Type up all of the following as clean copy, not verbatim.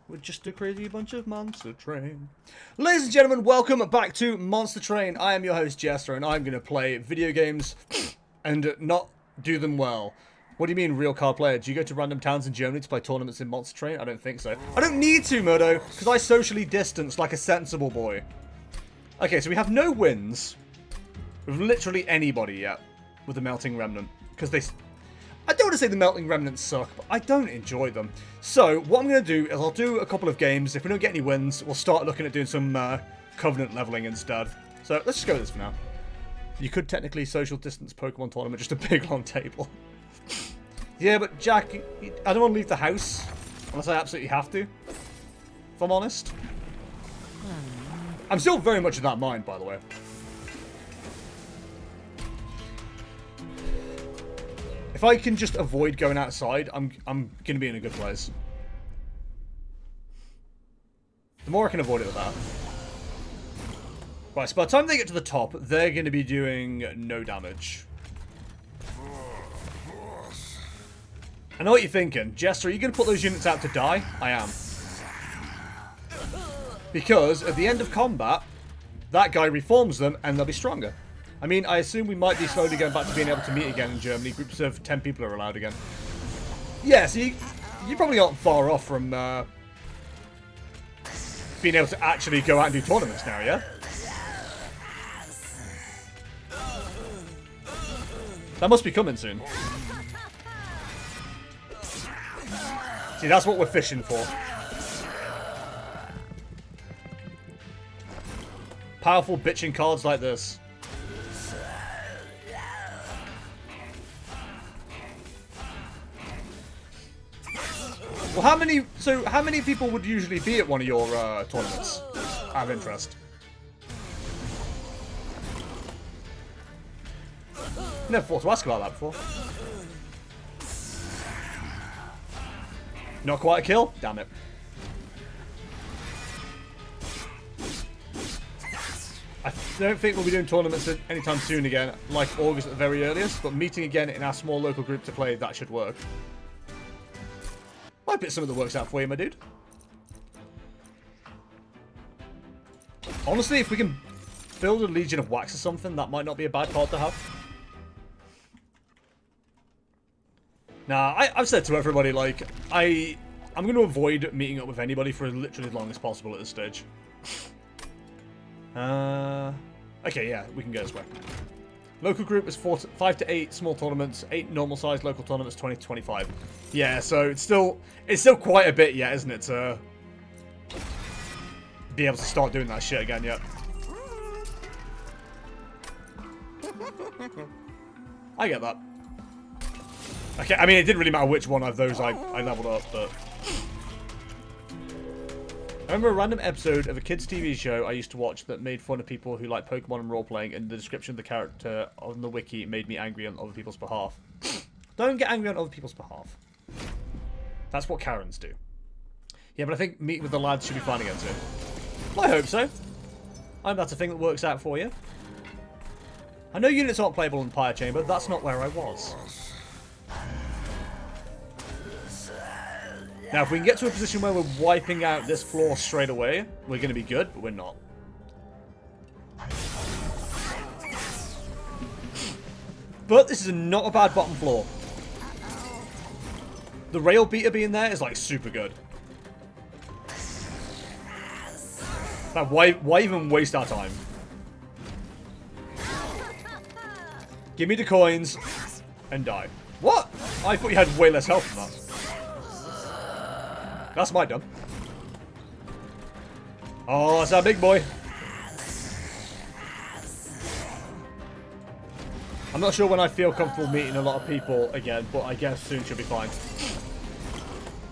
We're just a crazy bunch of Monster Train. Ladies and gentlemen, welcome back to Monster Train. I am your host, Jester, and I'm going to play video games and not do them well. What do you mean, real card player? Do you go to random towns in Germany to play tournaments in Monster Train? I don't think so. I don't need to, Murdo, because I socially distance like a sensible boy. Okay, so we have no wins with literally anybody yet with the Melting Remnant. Because they... I don't want to say the Melting Remnants suck, but I don't enjoy them. So, what I'm going to do is I'll do a couple of games. If we don't get any wins, we'll start looking at doing some Covenant leveling instead. So, let's just go with this for now. You could technically social distance Pokemon tournament, just a big long table. Yeah, but Jack, I don't want to leave the house unless I absolutely have to, if I'm honest. I'm still very much of that mind, by the way. If I can just avoid going outside, I'm going to be in a good place. The more I can avoid it, the better. Right, so by the time they get to the top, they're going to be doing no damage. I know what you're thinking. Jester, are you going to put those units out to die? I am. Because at the end of combat, that guy reforms them and they'll be stronger. I mean, I assume we might be slowly going back to being able to meet again in Germany. Groups of 10 people are allowed again. Yeah, so you probably aren't far off from being able to actually go out and do tournaments now, yeah? That must be coming soon. See, that's what we're fishing for. Powerful bitching cards like this. Well, how many people would usually be at one of your tournaments? Out of interest. Never thought to ask about that before. Not quite a kill? Damn it. I don't think we'll be doing tournaments anytime soon again, like August at the very earliest, but meeting again in our small local group to play, that should work. Might bit some of the works out for you, my dude. Honestly, if we can build a Legion of Wax or something, that might not be a bad card to have. Nah, I've said to everybody, like, I'm going to avoid meeting up with anybody for literally as long as possible at this stage. Okay, yeah, we can go this way. Local group is 5 to 8 small tournaments, 8 normal sized local tournaments, 20 to 25. Yeah, so it's still quite a bit yet, isn't it, to be able to start doing that shit again yet. I get that. Okay, I mean, it didn't really matter which one of those I leveled up, but... I remember a random episode of a kids' TV show I used to watch that made fun of people who like Pokemon and role-playing, and the description of the character on the wiki made me angry on other people's behalf. Don't get angry on other people's behalf. That's what Karens do. Yeah, but I think meeting with the lads should be fine again soon. Well, I hope so. I hope that's a thing that works out for you. I know units aren't playable in Pyre Chamber, that's not where I was. Now, if we can get to a position where we're wiping out this floor straight away, we're going to be good, but we're not. But this is not a bad bottom floor. The rail beater being there is, like, super good. Now, why even waste our time? Give me the coins and die. What? I thought you had way less health than that. That's my dump. Oh, that's our big boy. I'm not sure when I feel comfortable meeting a lot of people again, but I guess soon should be fine.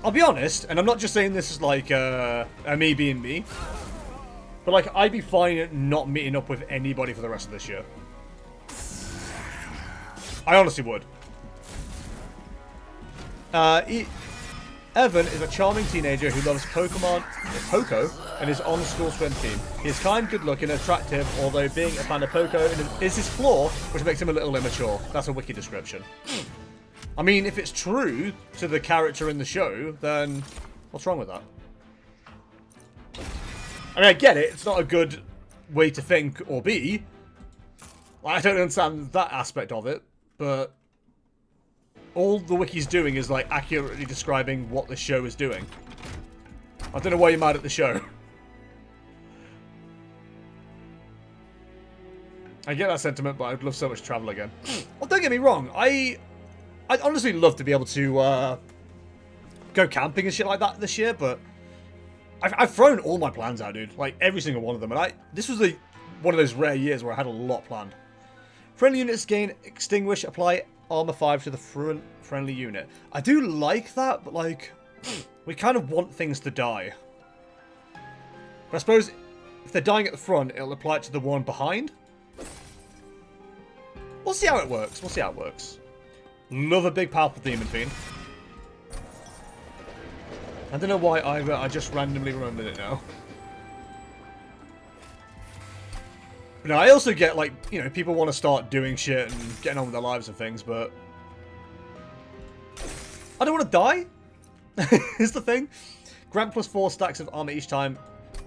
I'll be honest, and I'm not just saying this as like a me being me, but like I'd be fine not meeting up with anybody for the rest of this year. I honestly would. Evan is a charming teenager who loves Pokemon, Poco, and is on the school swim team. He is kind, good-looking, and attractive, although being a fan of Poco is his flaw, which makes him a little immature. That's a wiki description. I mean, if it's true to the character in the show, then What's wrong with that? I mean, I get it. It's not a good way to think or be. I don't understand that aspect of it, but all the wiki's doing is, like, accurately describing what the show is doing. I don't know why you're mad at the show. I get that sentiment, but I'd love so much to travel again. Well, don't get me wrong. I'd honestly love to be able to go camping and shit like that this year, but I've thrown all my plans out, dude. Like, every single one of them. And this was one of those rare years where I had a lot planned. Friendly units gain extinguish, apply armor 5 to the front friendly unit. I do like that, but, like, we kind of want things to die. But I suppose if they're dying at the front, it'll apply it to the one behind. We'll see how it works. We'll see how it works. Love a big, powerful Demon Fiend. I don't know why I just randomly remembered it now. But no, I also get, like, you know, people want to start doing shit and getting on with their lives and things, but I don't want to die. Is the thing. Grant +4 stacks of armor each time.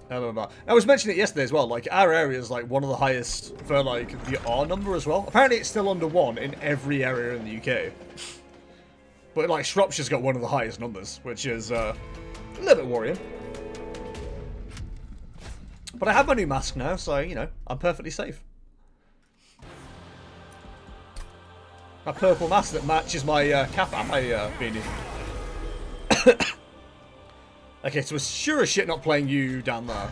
Blah, blah, blah. I was mentioning it yesterday as well. Like, our area is, like, one of the highest for, like, the R number as well. Apparently, it's still under 1 in every area in the UK. But, like, Shropshire's got one of the highest numbers, which is a little bit worrying. But I have my new mask now, so, you know, I'm perfectly safe. My purple mask that matches my cap and my beanie. Okay, so we're sure as shit not playing you down there.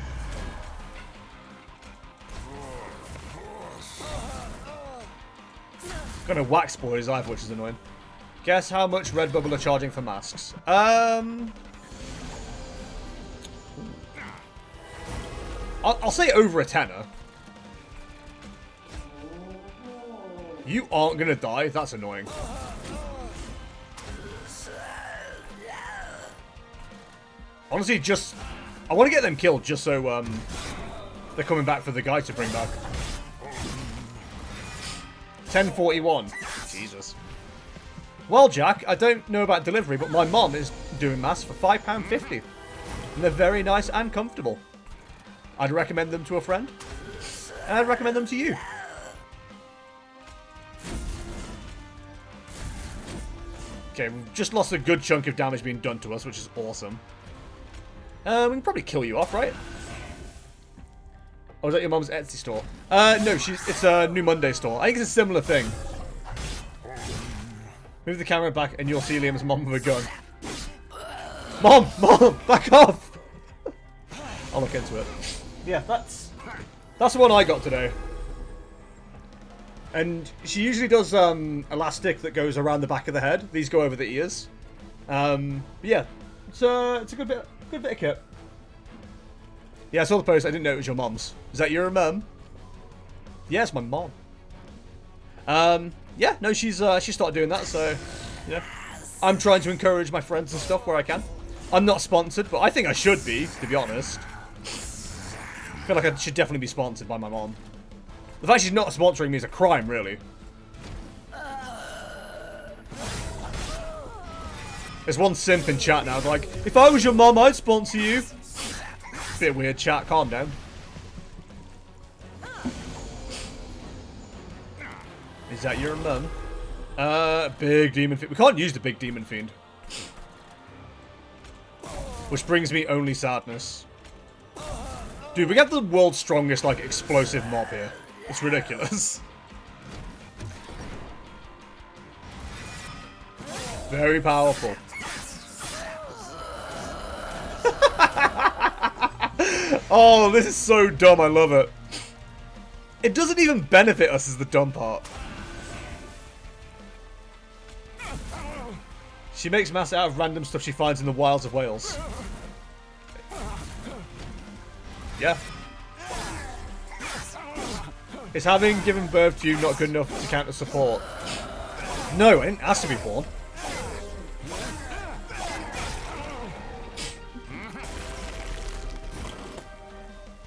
Gonna wax boys either, which is annoying. Guess how much Redbubble are charging for masks? I'll say over a tenner. You aren't gonna die? That's annoying. Honestly, I want to get them killed just so they're coming back for the guy to bring back. 1041. Jesus. Well, Jack, I don't know about delivery, but my mom is doing masks for £5.50. And they're very nice and comfortable. I'd recommend them to a friend. And I'd recommend them to you. Okay, we've just lost a good chunk of damage being done to us, which is awesome. We can probably kill you off, right? Oh, is that your mom's Etsy store? No, it's a New Monday store. I think it's a similar thing. Move the camera back and you'll see Liam's mom with a gun. Mom, back off! I'll look into it. Yeah, that's the one I got today. And she usually does elastic that goes around the back of the head. These go over the ears. But yeah, it's a good bit of kit. Yeah, I saw the post. I didn't know it was your mom's. Is that your mum? Yes, my mom. Yeah, no, she's started doing that. So, yeah, I'm trying to encourage my friends and stuff where I can. I'm not sponsored, but I think I should be, to be honest. I feel like I should definitely be sponsored by my mom. The fact she's not sponsoring me is a crime, really. There's one simp in chat now, like, if I was your mom, I'd sponsor you. Bit weird, chat. Calm down. Is that your mum? Big demon fiend. We can't use the big demon fiend. Which brings me only sadness. Dude, we got the world's strongest, like, explosive mob here. It's ridiculous. Very powerful. Oh, this is so dumb. I love it. It doesn't even benefit us as the dumb part. She makes mass out of random stuff she finds in the wilds of Wales. Yeah. Is having given birth to you not good enough to count as support? No, I didn't ask to be born.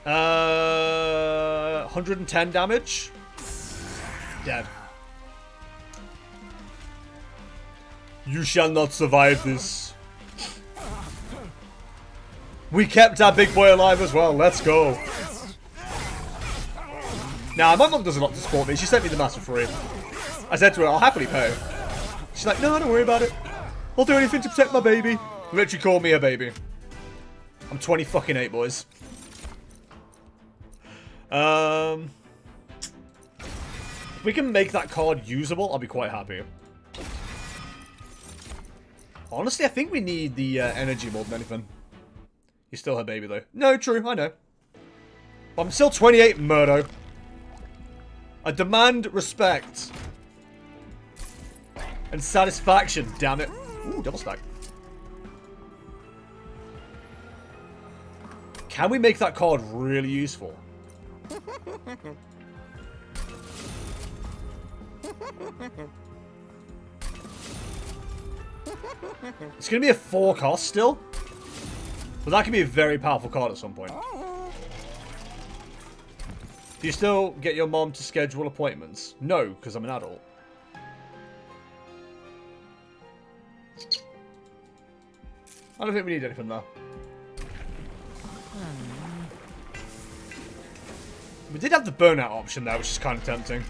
Uh, 110 damage. Dead. You shall not survive this. We kept our big boy alive as well. Let's go. Nah, my mum does a lot to support me. She sent me the mask for free. I said to her, I'll happily pay. She's like, no, don't worry about it. I'll do anything to protect my baby. Literally called me a baby. I'm 20 fucking 8, boys. If we can make that card usable, I'll be quite happy. Honestly, I think we need the energy more than anything. You're still her baby, though. No, true, I know. But I'm still 28, Murdo. I demand respect. And satisfaction, damn it. Ooh, double stack. Can we make that card really useful? It's going to be a 4 cost still. But that can be a very powerful card at some point. Do you still get your mom to schedule appointments? No, because I'm an adult. I don't think we need anything there. We did have the burnout option there, which is kind of tempting.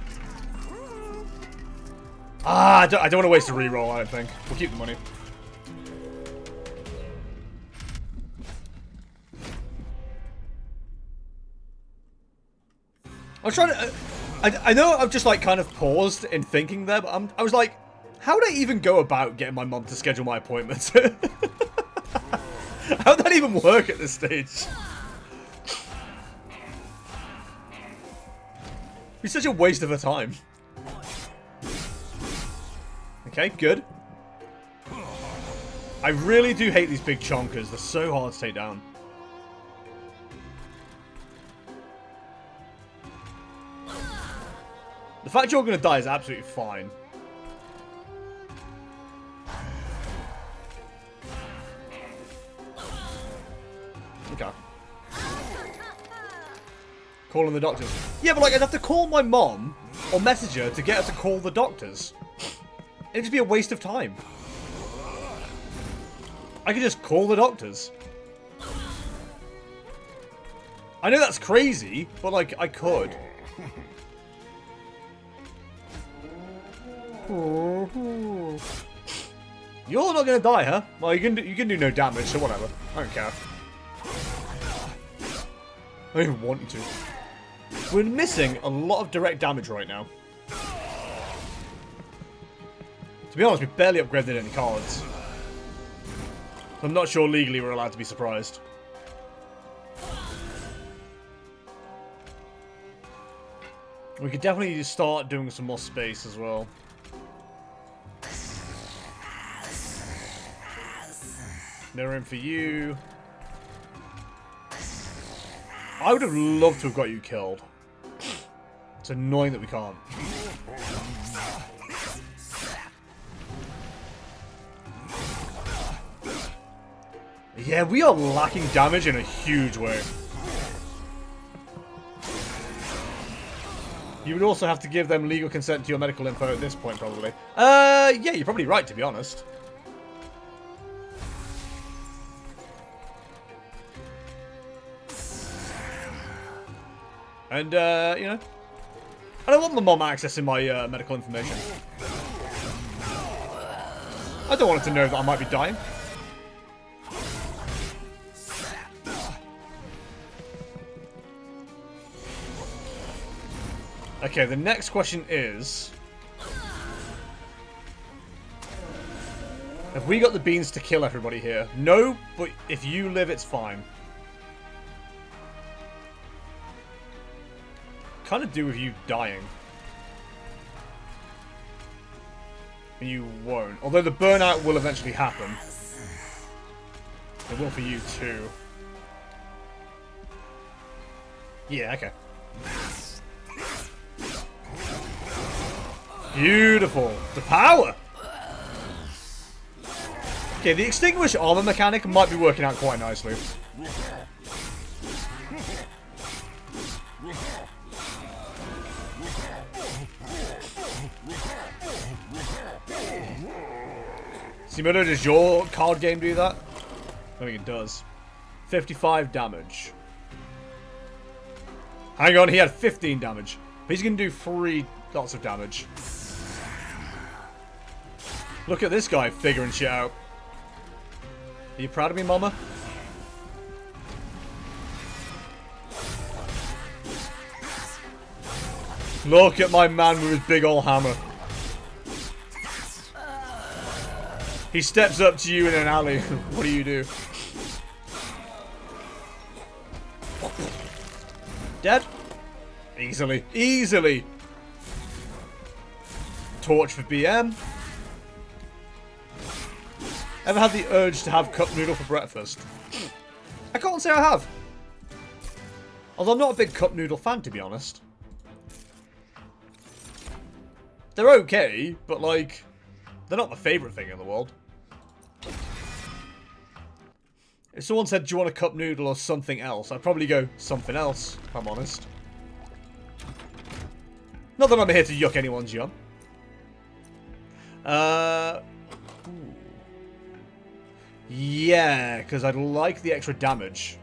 Ah, I don't want to waste a reroll, I don't think. We'll keep the money. I was trying to... I know I've just, like, kind of paused in thinking there, but I was like, how would I even go about getting my mom to schedule my appointments? How would that even work at this stage? It's such a waste of her time. Okay, good. I really do hate these big chonkers. They're so hard to take down. The fact you're going to die is absolutely fine. Okay. Calling the doctors. Yeah, but like I'd have to call my mom or message her to get her to call the doctors. It'd just be a waste of time. I could just call the doctors. I know that's crazy, but like I could. You're not gonna die, huh? Well, you can do no damage, so whatever. I don't care. I don't even want you to. We're missing a lot of direct damage right now. To be honest, we barely upgraded any cards. I'm not sure legally we're allowed to be surprised. We could definitely start doing some more space as well. No room for you. I would have loved to have got you killed. It's annoying that we can't. Yeah, we are lacking damage in a huge way. You would also have to give them legal consent to your medical info at this point, probably. Yeah, you're probably right, to be honest. And, you know, I don't want my mom accessing my medical information. I don't want her to know that I might be dying. Okay, the next question is... have we got the beans to kill everybody here? No, but if you live, it's fine. Kind of do with you dying. And you won't. Although the burnout will eventually happen. It will for you too. Yeah, okay. Beautiful. The power! Okay, the extinguished armor mechanic might be working out quite nicely. Simoto, does your card game do that? I think it does. 55 damage. Hang on, he had 15 damage. But he's going to do 3 lots of damage. Look at this guy figuring shit out. Are you proud of me, mama? Look at my man with his big old hammer. He steps up to you in an alley. What do you do? Dead? Easily. Easily. Torch for BM. Ever had the urge to have cup noodle for breakfast? I can't say I have. Although I'm not a big cup noodle fan, to be honest. They're okay, but like, they're not my favourite thing in the world. If someone said, do you want a cup noodle or something else? I'd probably go, something else, if I'm honest. Not that I'm here to yuck anyone's yum. Yeah, because I'd like the extra damage.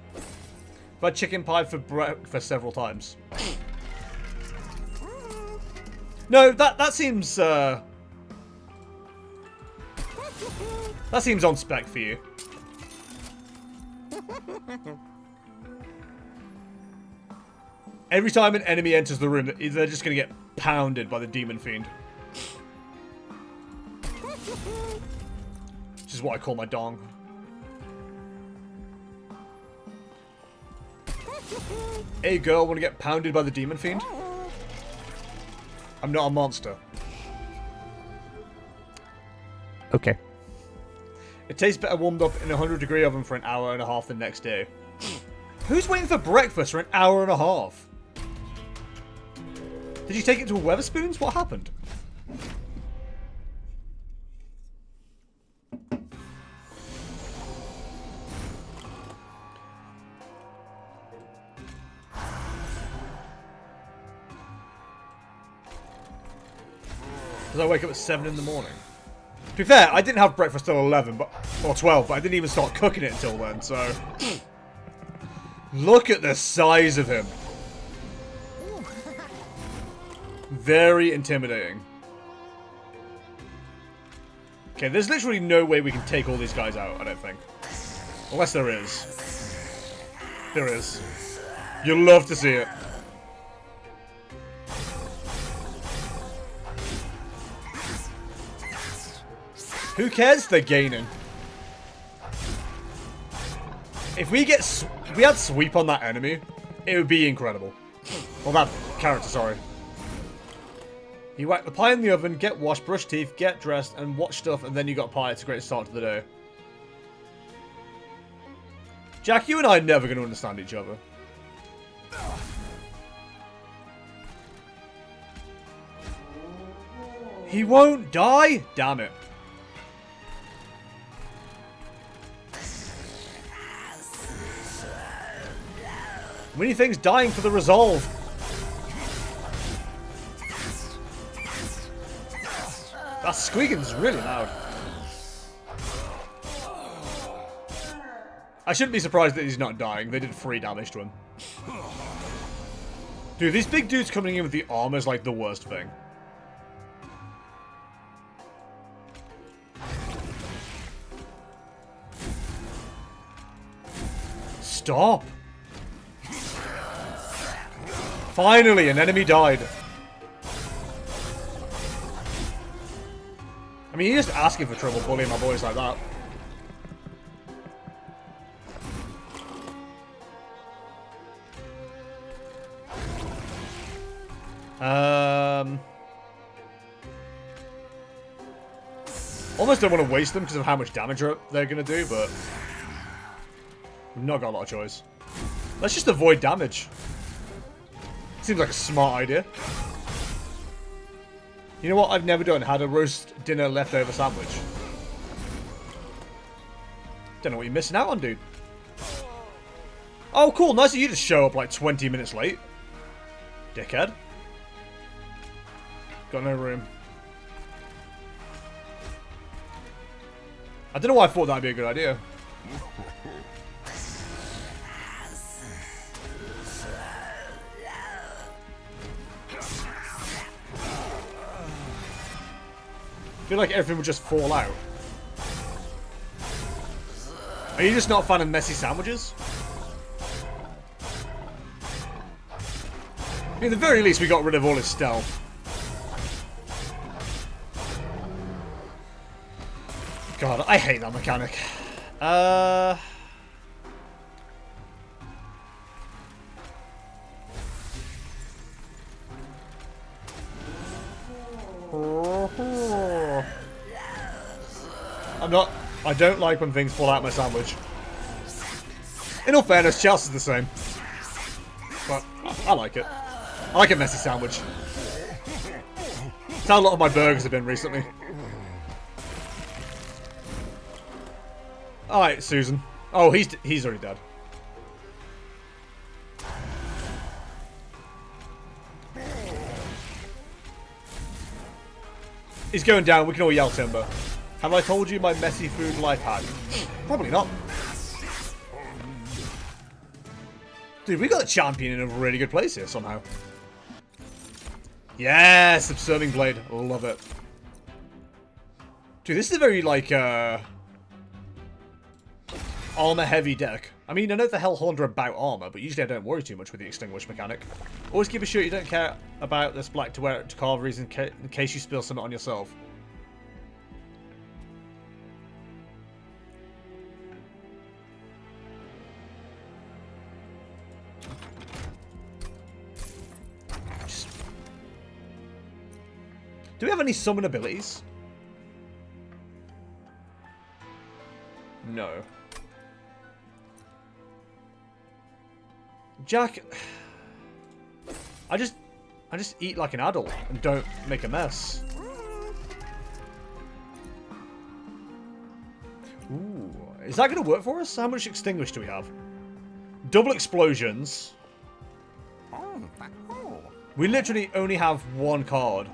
I've had chicken pie for breakfast several times. No, that seems that seems on spec for you. Every time an enemy enters the room, they're just gonna get pounded by the demon fiend. Which is what I call my dong. Hey girl, wanna get pounded by the demon fiend? I'm not a monster. Okay. It tastes better warmed up in a 100-degree oven for an hour and a half the next day. Who's waiting for breakfast for an hour and a half? Did you take it to a Wetherspoons? What happened? Because I wake up at 7 in the morning. To be fair, I didn't have breakfast till 11, or 12, but I didn't even start cooking it until then, so... Look at the size of him. Very intimidating. Okay, there's literally no way we can take all these guys out, I don't think. Unless there is. There is. You'll love to see it. Who cares? They're gaining. If we had sweep on that enemy, it would be incredible. Well, that character, sorry. You whack the pie in the oven, get washed, brush teeth, get dressed, and watch stuff, and then you got pie. It's a great start to the day. Jack, you and I are never going to understand each other. He won't die? Damn it. Many things dying for the resolve. That squeaking's really loud. I shouldn't be surprised that he's not dying. They did 3 damage to him. Dude, these big dudes coming in with the armor is like the worst thing. Stop. Finally, an enemy died. I mean, you're just asking for trouble bullying my boys like that. Almost don't want to waste them because of how much damage they're going to do, but we've not got a lot of choice. Let's just avoid damage. Seems like a smart idea. You know what I've never done? Had a roast dinner leftover sandwich. Don't know what you're missing out on, dude. Oh, cool. Nice of you to show up like 20 minutes late. Dickhead. Got no room. I don't know why I thought that'd be a good idea. feel like everything would just fall out. Are you just not a fan of messy sandwiches? I mean, at the very least, we got rid of all his stealth. God, I hate that mechanic. I don't like when things fall out my sandwich. In all fairness, Chelsea's the same. But I like it. I like a messy sandwich. That's how a lot of my burgers have been recently. Alright, Susan. Oh, he's already dead. He's going down. We can all yell timber. Have I told you my messy food life hack? Probably not. Dude, we got a champion in a really good place here somehow. Yes, Subserving Blade. Love it. Dude, this is a very, like, armor-heavy deck. I mean, I know the Hellhound are about armor, but usually I don't worry too much with the Extinguish mechanic. Always keep a shirt you don't care about this black to wear it to Carveries in case you spill something on yourself. Do we have any summon abilities? No. Jack, I just eat like an adult and don't make a mess. Ooh, is that going to work for us? How much Extinguish do we have? Double explosions. We literally only have one card.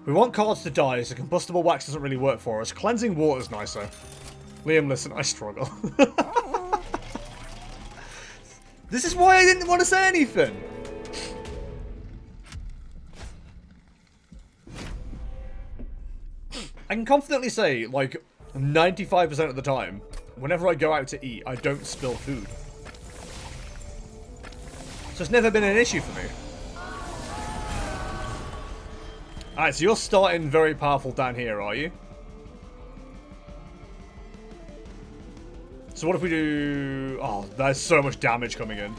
We want cards to die, so combustible wax doesn't really work for us. Cleansing water's nicer. Liam, listen, I struggle. This is why I didn't want to say anything. I can confidently say, like, 95% of the time, whenever I go out to eat, I don't spill food. So it's never been an issue for me. Alright, so you're starting very powerful down here, are you? So what if we do... Oh, there's so much damage coming in.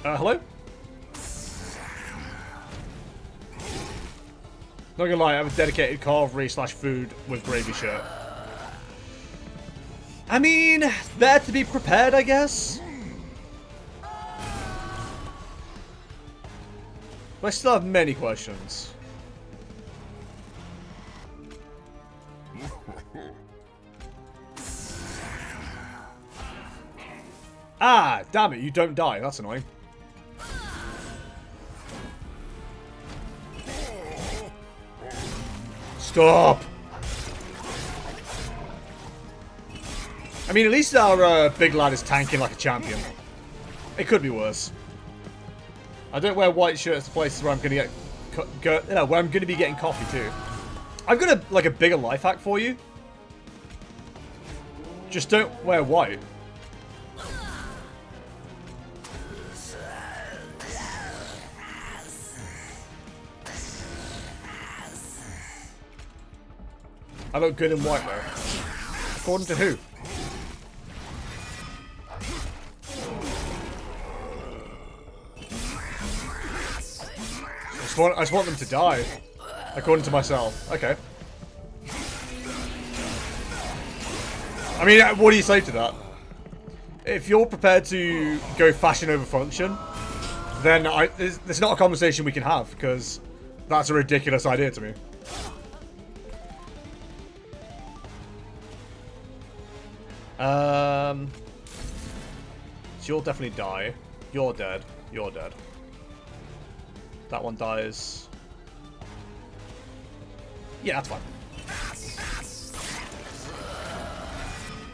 Hello? Not gonna lie, I have a dedicated carvery / food with gravy shirt. I mean, there to be prepared, I guess. But I still have many questions. Ah, damn it, you don't die. That's annoying. Stop! I mean, at least our big lad is tanking like a champion. It could be worse. I don't wear white shirts to places where I'm gonna where I'm gonna be getting coffee too. I've got a bigger life hack for you. Just don't wear white. I look good in white though. According to who? I just want them to die. According to myself. Okay. I mean, what do you say to that? If you're prepared to go fashion over function, then there's not a conversation we can have, because that's a ridiculous idea to me. So you'll definitely die. You're dead. You're dead. That one dies. Yeah, that's fine.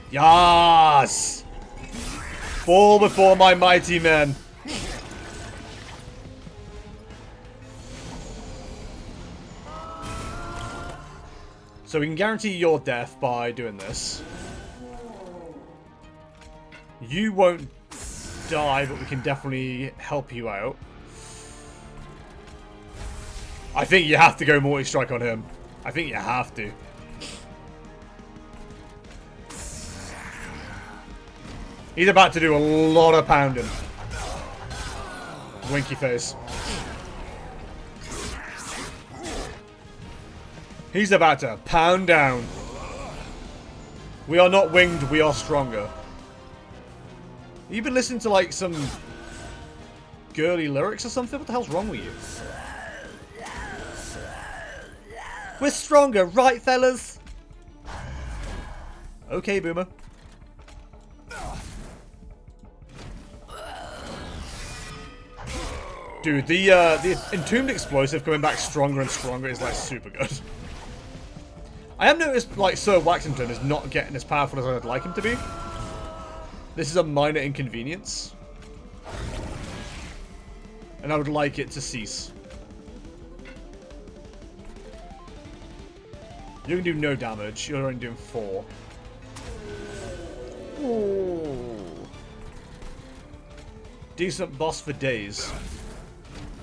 Yes! Fall before my mighty men. So we can guarantee your death by doing this. You won't die, but we can definitely help you out. I think you have to go multi-strike on him. I think you have to. He's about to do a lot of pounding. Winky face. He's about to pound down. We are not winged, we are stronger. You've been listening to like some girly lyrics or something? What the hell's wrong with you? We're stronger, right fellas? Okay, Boomer. Dude, the Entombed Explosive coming back stronger and stronger is like super good. I have noticed like Sir Waxington is not getting as powerful as I'd like him to be. This is a minor inconvenience. And I would like it to cease. You're going to do no damage. You're only doing 4. Ooh. Decent boss for days.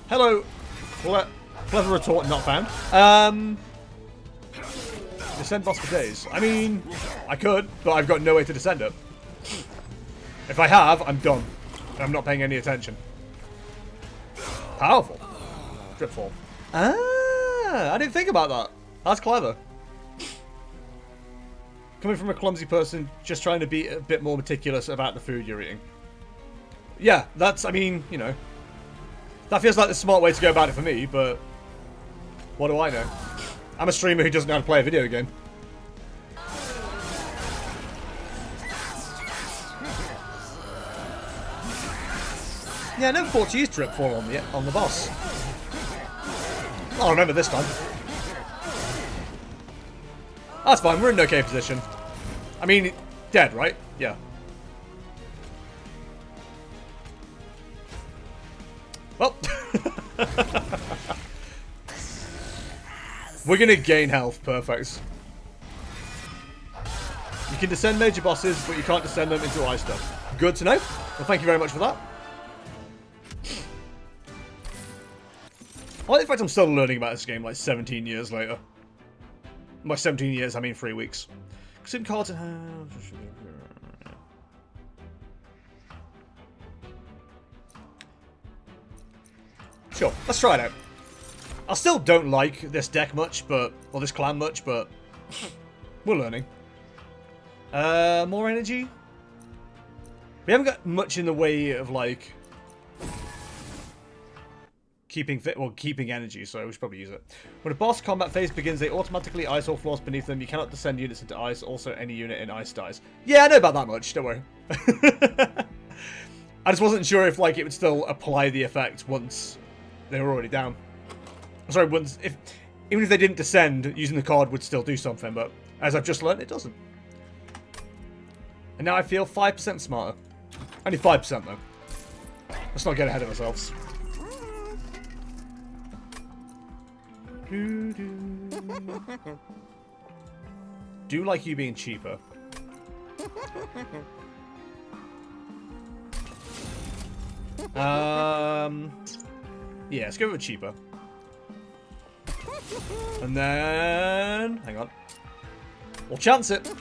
Hello. Clever retort not found. Descend boss for days. I mean, I could, but I've got no way to descend it. If I have, I'm done. I'm not paying any attention. Powerful. Dripfall. Ah, I didn't think about that. That's clever. Coming from a clumsy person, just trying to be a bit more meticulous about the food you're eating. Yeah, that's, I mean, you know. That feels like the smart way to go about it for me, but what do I know? I'm a streamer who doesn't know how to play a video game. Yeah, I never thought to use Dripfall on the boss. I'll remember this time. That's fine, we're in an okay position. I mean, dead, right? Yeah. Well. We're gonna gain health, perfect. You can descend major bosses, but you can't descend them into ice stuff. Good to know. Well, thank you very much for that. I like the fact I'm still learning about this game like 17 years later. By 17 years, I mean 3 weeks. Sim cards and... Sure, let's try it out. I still don't like this deck much, but... or this clan much, but... we're learning. More energy? We haven't got much in the way of, like... keeping fit, well, keeping energy, so we should probably use it. When a boss combat phase begins, they automatically ice all floors beneath them. You cannot descend units into ice. Also, any unit in ice dies. Yeah, I know about that much. Don't worry. I just wasn't sure if, like, it would still apply the effect once they were already down. Sorry, even if they didn't descend, using the card would still do something, but as I've just learned, it doesn't. And now I feel 5% smarter. Only 5% though. Let's not get ahead of ourselves. Do like you being cheaper. Yeah, let's go with cheaper. And then... hang on. We'll chance it.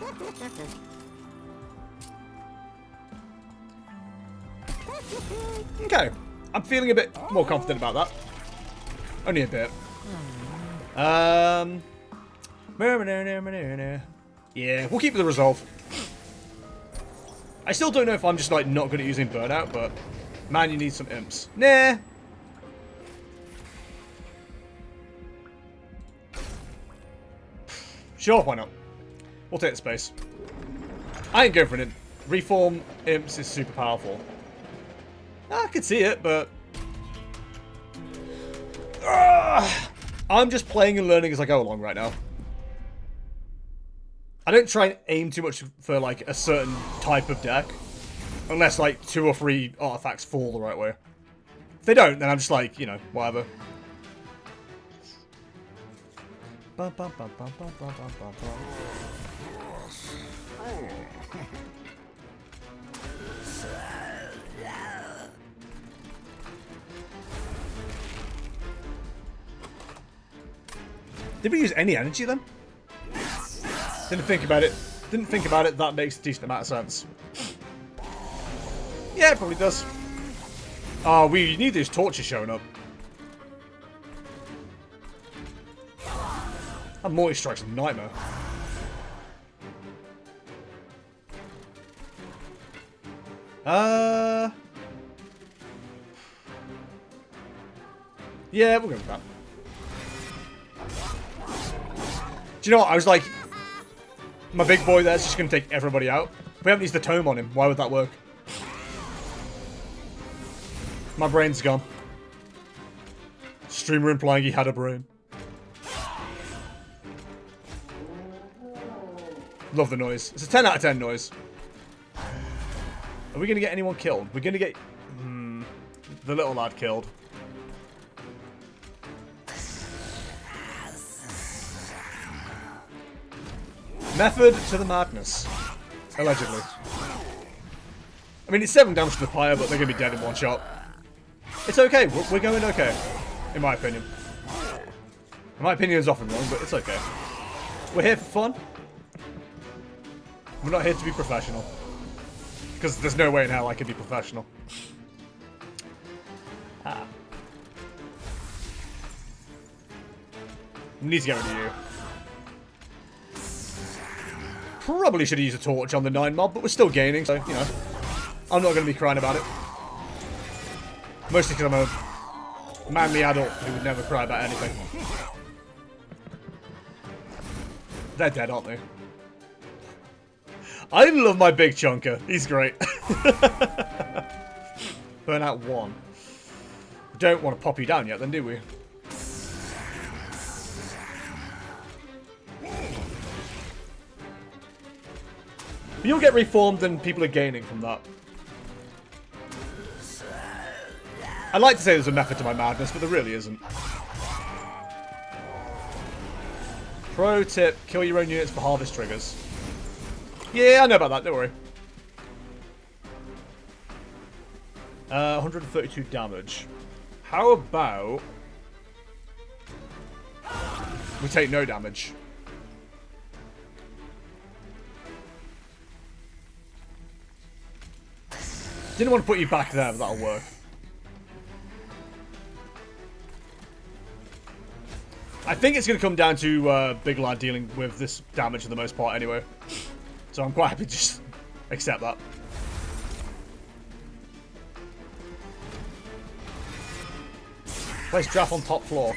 Okay. I'm feeling a bit more confident about that. Only a bit. Yeah, we'll keep the resolve. I still don't know if I'm just like not good at using burnout, but man, you need some imps. Nah. Sure, why not? We'll take the space. I ain't going for an imp. Reform imps is super powerful. I could see it, but... I'm just playing and learning as I go along right now. I don't try and aim too much for, like, a certain type of deck. Unless, like, 2 or 3 artifacts fall the right way. If they don't, then I'm just like, you know, whatever. Did we use any energy then? Didn't think about it. Didn't think about it. That makes a decent amount of sense. Yeah, it probably does. Oh, we need these torches showing up. That multi-strike's a nightmare. Yeah, we'll go with that. Do you know what? I was like, my big boy there's just going to take everybody out. We haven't used the tome on him. Why would that work? My brain's gone. Streamer implying he had a brain. Love the noise. It's a 10 out of 10 noise. Are we going to get anyone killed? We're going to get the little lad killed. Method to the madness. Allegedly. I mean, it's 7 damage to the pyre, but they're going to be dead in one shot. It's okay. We're going okay. In my opinion. My opinion is often wrong, but it's okay. We're here for fun. We're not here to be professional. Because there's no way in hell I could be professional. Ah. Need to get rid of you. Probably should have used a torch on the 9 mob, but we're still gaining, so, you know. I'm not going to be crying about it. Mostly because I'm a manly adult who would never cry about anything. They're dead, aren't they? I love my big chunker. He's great. Burn out 1. We don't want to pop you down yet, then, do we? You'll get reformed and people are gaining from that. I'd like to say there's a method to my madness, but there really isn't. Pro tip, kill your own units for harvest triggers. Yeah, I know about that, don't worry. 132 damage. How about we take no damage? Didn't want to put you back there, but that'll work. I think it's going to come down to Big Lad dealing with this damage for the most part anyway. So I'm quite happy to just accept that. Place draft on top floor.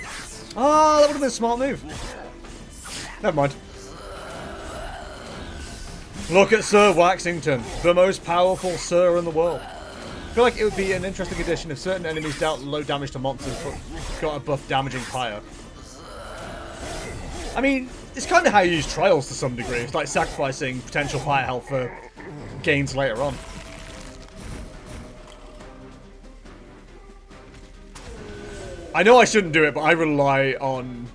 Oh, that would have been a smart move. Never mind. Look at Sir Waxington, the most powerful Sir in the world. I feel like it would be an interesting addition if certain enemies dealt low damage to monsters but got a buff damaging pyre. I mean, it's kind of how you use trials to some degree. It's like sacrificing potential pyre health for gains later on. I know I shouldn't do it, but I rely on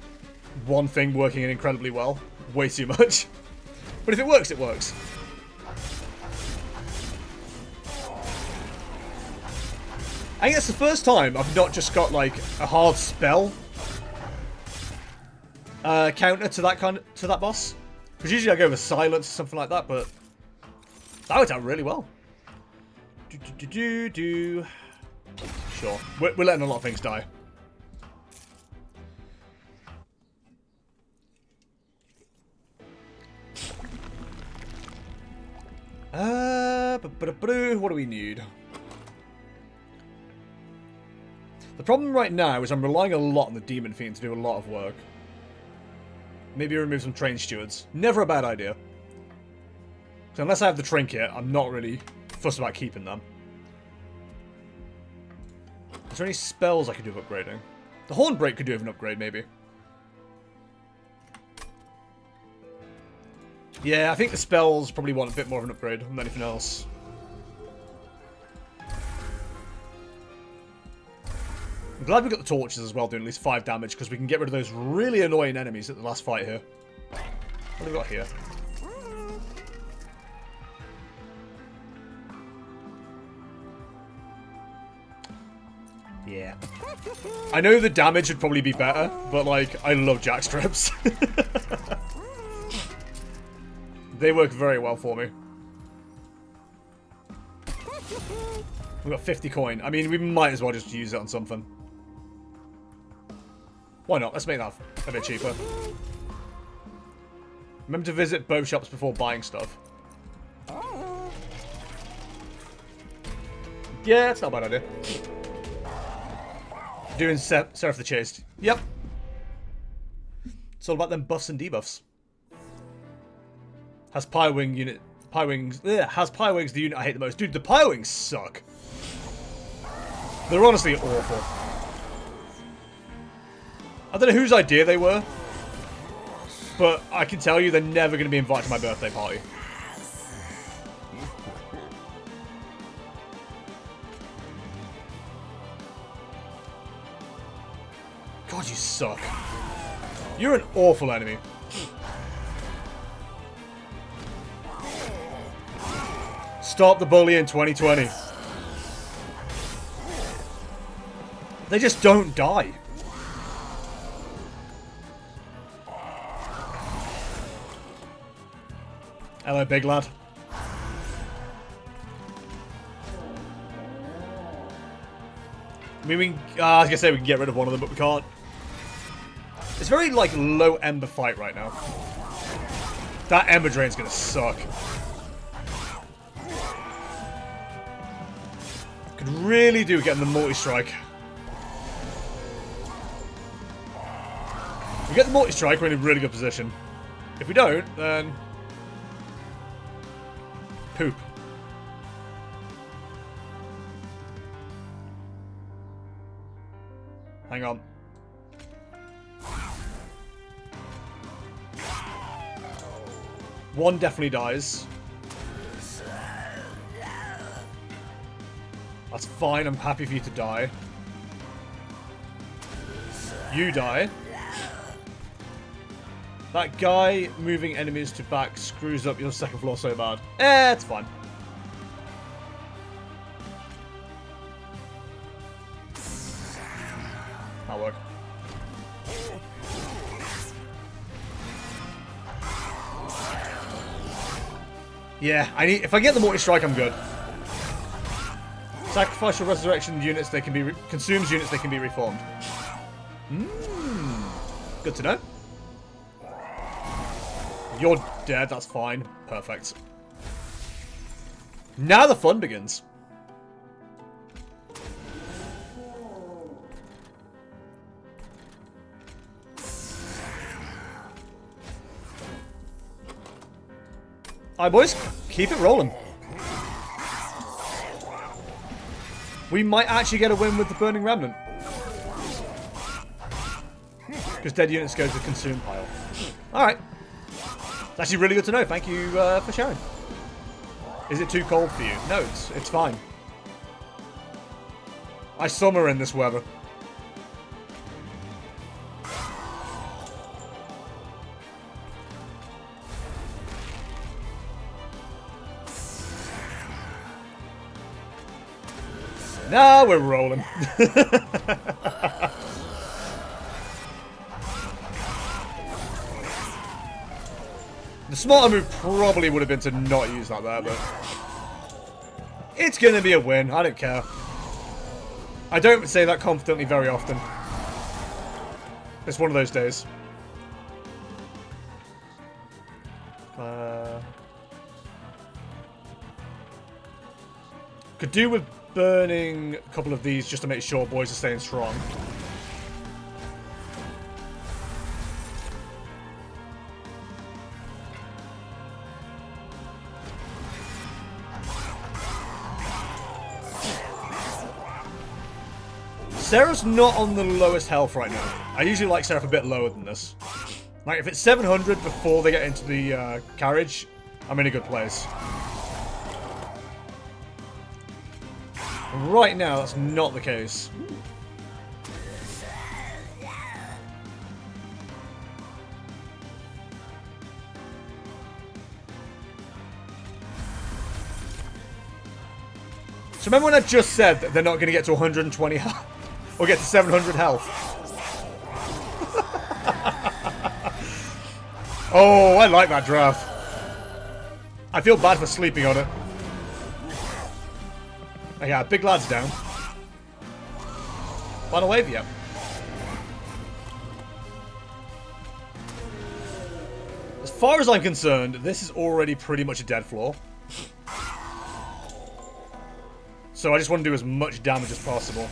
one thing working incredibly well. Way too much. But if it works, it works. I think that's the first time I've not just got like a hard spell counter to that boss. Because usually I go with silence or something like that, but that worked out really well. Sure, we're letting a lot of things die. What do we need? The problem right now is I'm relying a lot on the Demon Fiend to do a lot of work. Maybe remove some Train Stewards. Never a bad idea. So unless I have the Trinket, I'm not really fussed about keeping them. Is there any spells I could do with upgrading? The Hornbreak could do with an upgrade, maybe. Yeah, I think the spells probably want a bit more of an upgrade than anything else. I'm glad we got the torches as well, doing at least 5 damage, because we can get rid of those really annoying enemies at the last fight here. What have we got here? Yeah. I know the damage would probably be better, but, like, I love jackstraps. They work very well for me. We've got 50 coin. I mean, we might as well just use it on something. Why not? Let's make that a bit cheaper. Remember to visit both shops before buying stuff. Yeah, it's not a bad idea. Doing Seraph the Chased. Yep. It's all about them buffs and debuffs. Has Pyrewing unit... Pyrewings... Ugh, has Pyrewings the unit I hate the most. Dude, the Pyrewings suck. They're honestly awful. I don't know whose idea they were, but I can tell you they're never going to be invited to my birthday party. God, you suck. You're an awful enemy. Stop the bully in 2020. They just don't die. Hello, big lad. I mean, I was gonna say we can get rid of one of them, but we can't. It's very, like, low ember fight right now. That ember drain's gonna suck. Could really do getting the multi-strike. If we get the multi-strike, we're in a really good position. If we don't, then... poop. Hang on. One definitely dies. That's fine, I'm happy for you to die. You die. That guy moving enemies to back screws up your second floor so bad. It's fine. That'll work. Yeah, if I get the multi-strike, I'm good. Sacrificial resurrection units, they can be consumes units, they can be reformed. Good to know. You're dead, that's fine. Perfect. Now the fun begins. Alright, boys. Keep it rolling. We might actually get a win with the Burning Remnant. Because dead units go to the consume pile. Alright. It's actually really good to know. Thank you for sharing. Is it too cold for you? No, it's fine. I summer in this weather. Now we're rolling. The smarter move probably would have been to not use that there, but it's going to be a win. I don't care. I don't say that confidently very often. It's one of those days. Could do with burning a couple of these just to make sure boys are staying strong. Seraph's not on the lowest health right now. I usually like Seraph a bit lower than this. Like, if it's 700 before they get into the carriage, I'm in a good place. Right now, that's not the case. So remember when I just said that they're not going to get to 120 health? Or get to 700 health? Oh, I like that draft. I feel bad for sleeping on it. Oh, yeah, big lad's down. Final wave, yep. As far as I'm concerned, this is already pretty much a dead floor. So I just want to do as much damage as possible.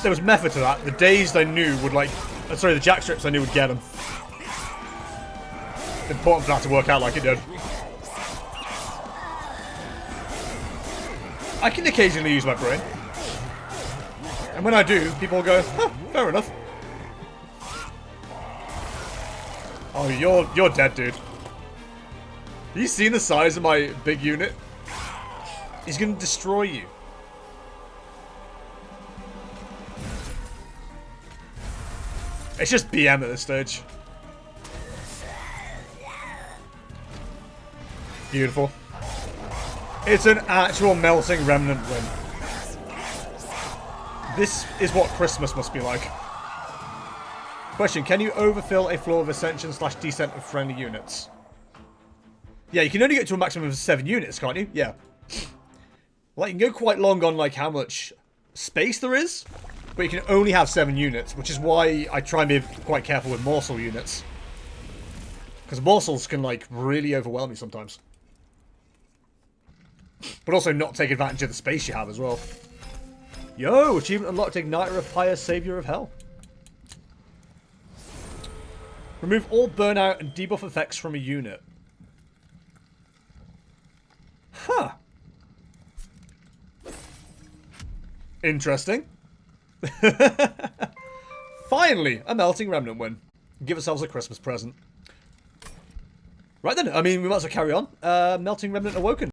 There was method to that. The dazed I knew would like... sorry, the jack strips I knew would get them. Important for that to work out like it did. I can occasionally use my brain. And when I do, people go, huh, fair enough. Oh, you're dead, dude. Have you seen the size of my big unit? He's gonna destroy you. It's just BM at this stage. Beautiful. It's an actual melting remnant win. This is what Christmas must be like. Question, can you overfill a floor of ascension / descent of friendly units? Yeah, you can only get to a maximum of 7 units, can't you? Yeah. Like, you can go quite long on, like, how much space there is, but you can only have 7 units, which is why I try and be quite careful with morsel units. Because morsels can, like, really overwhelm you sometimes. But also not take advantage of the space you have as well. Yo, achievement unlocked, Igniter of Fire, Savior of Hell. Remove all burnout and debuff effects from a unit. Huh. Interesting. Finally, a melting remnant win. Give ourselves a Christmas present. Right then, I mean, we might as well carry on. Melting remnant awoken.